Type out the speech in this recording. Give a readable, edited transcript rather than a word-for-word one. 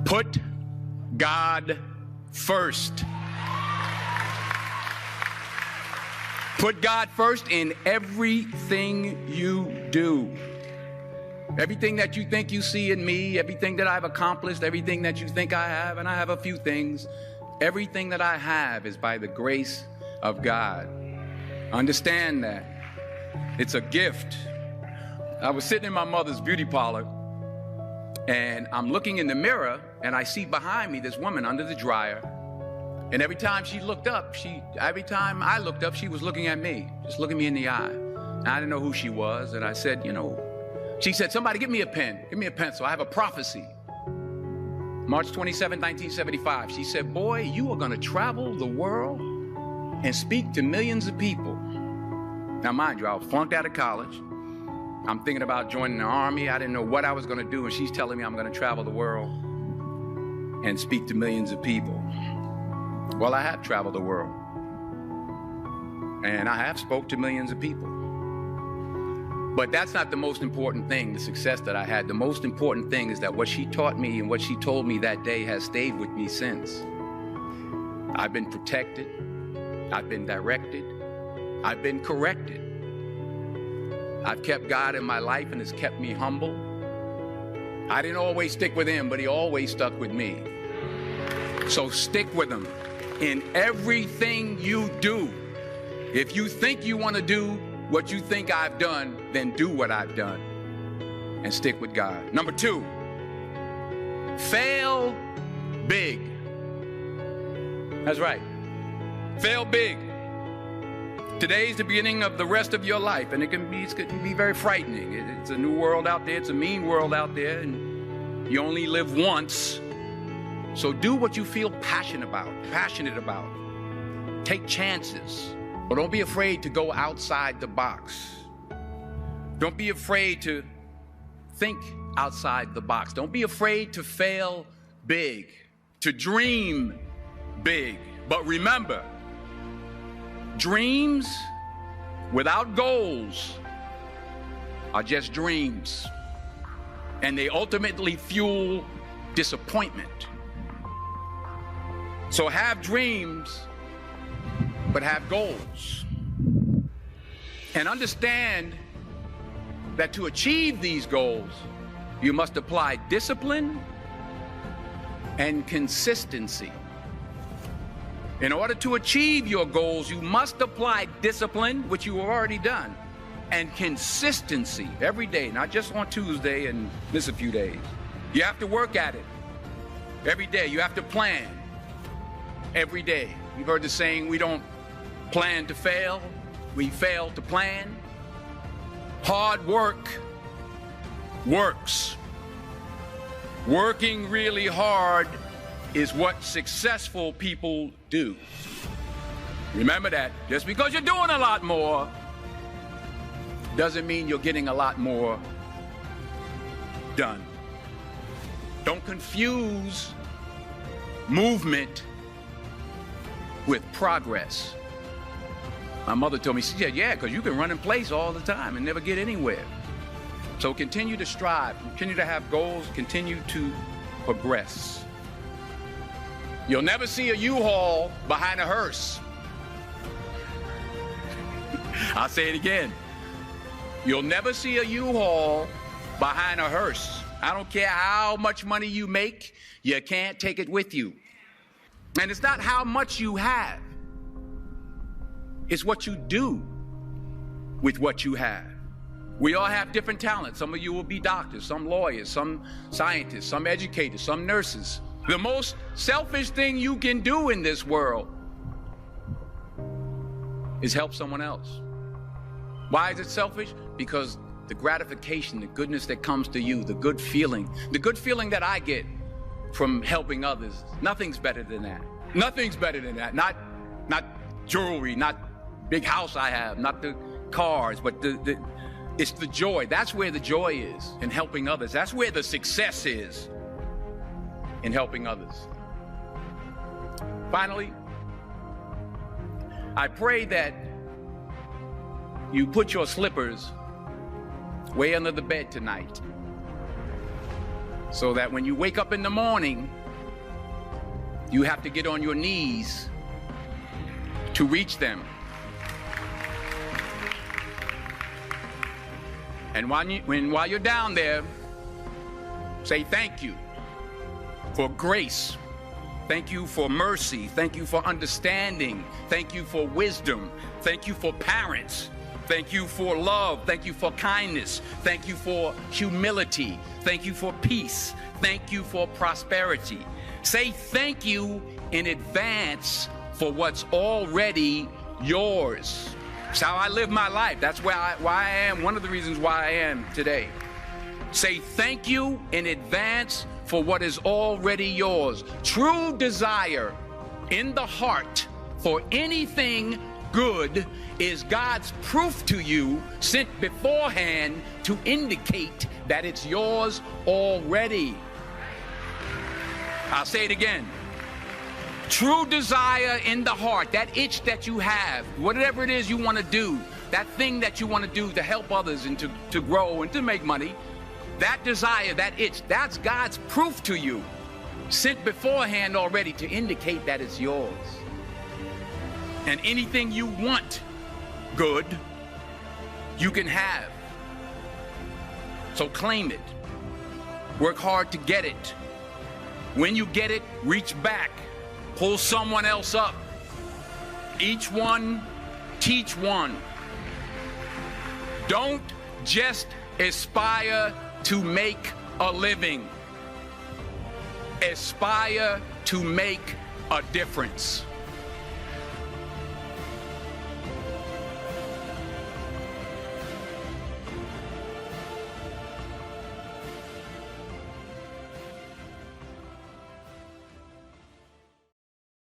Put God first. Put God first in everything you do. Everything that you think you see in me, everything that I've accomplished, everything that you think I have, and I have a few things, everything that I have is by the grace of God. Understand that. It's a gift. I was sitting in my mother's beauty parlor, and I'm looking in the mirror, and I see behind me this woman under the dryer. And every time I looked up, she was looking at me, just looking me in the eye. And I didn't know who she was, and I said, she said, somebody give me a pen, give me a pencil. I have a prophecy. March 27, 1975, she said, boy, you are going to travel the world and speak to millions of people. Now, mind you, I was flunked out of college. I'm thinking about joining the army. I didn't know what I was going to do, and she's telling me I'm going to travel the world and speak to millions of people. Well, I have traveled the world, and I have spoke to millions of people. But that's not the most important thing, the success that I had. The most important thing is that what she taught me and what she told me that day has stayed with me since. I've been protected. I've been directed. I've been corrected. I've kept God in my life, and it's kept me humble. I didn't always stick with him, but he always stuck with me. So stick with him in everything you do. If you think you want to do what you think I've done, then do what I've done and stick with God. Number 2, fail big. That's right. Fail big. Today's the beginning of the rest of your life, and it can be very frightening. It's a new world out there. It's a mean world out there, and you only live once. So do what you feel passionate about. Take chances. But don't be afraid to go outside the box. Don't be afraid to think outside the box. Don't be afraid to fail big, to dream big. But remember, dreams without goals are just dreams, and they ultimately fuel disappointment. So have dreams, but have goals. And understand that to achieve these goals, you must apply discipline and consistency. In order to achieve your goals, you must apply discipline, which you have already done, and consistency every day, not just on Tuesday and miss a few days. You have to work at it every day. You have to plan every day. You've heard the saying, we don't plan to fail, we fail to plan. Hard work works. Working really hard is what successful people do. Remember that. Just because you're doing a lot more doesn't mean you're getting a lot more done. Don't confuse movement with progress. My mother told me, she said, yeah, because you can run in place all the time and never get anywhere. So continue to strive, continue to have goals, continue to progress. You'll never see a U-Haul behind a hearse. I'll say it again. You'll never see a U-Haul behind a hearse. I don't care how much money you make, you can't take it with you. And it's not how much you have. It's what you do with what you have. We all have different talents. Some of you will be doctors, some lawyers, some scientists, some educators, some nurses. The most selfish thing you can do in this world is help someone else. Why is it selfish? Because the gratification, the goodness that comes to you, the good feeling that I get from helping others, nothing's better than that. Nothing's better than that. Not jewelry, not big house I have, not the cars, but it's the joy. That's where the joy is, in helping others. That's where the success is, in helping others. Finally, I pray that you put your slippers way under the bed tonight so that when you wake up in the morning, you have to get on your knees to reach them. And while you're down there, say thank you for grace. Thank you for mercy. Thank you for understanding. Thank you for wisdom. Thank you for parents. Thank you for love. Thank you for kindness. Thank you for humility. Thank you for peace. Thank you for prosperity. Say thank you in advance for what's already yours. It's how I live my life. That's why I am, one of the reasons why I am today. Say thank you in advance for what is already yours. True desire in the heart for anything good is God's proof to you, sent beforehand to indicate that it's yours already. I'll say it again. True desire in the heart, that itch that you have, whatever it is you want to do, that thing that you want to do to help others and to grow and to make money, that desire, that itch, that's God's proof to you, sent beforehand already to indicate that it's yours. And anything you want good, you can have. So claim it. Work hard to get it. When you get it, reach back. Pull someone else up. Each one, teach one. Don't just aspire to make a living. Aspire to make a difference.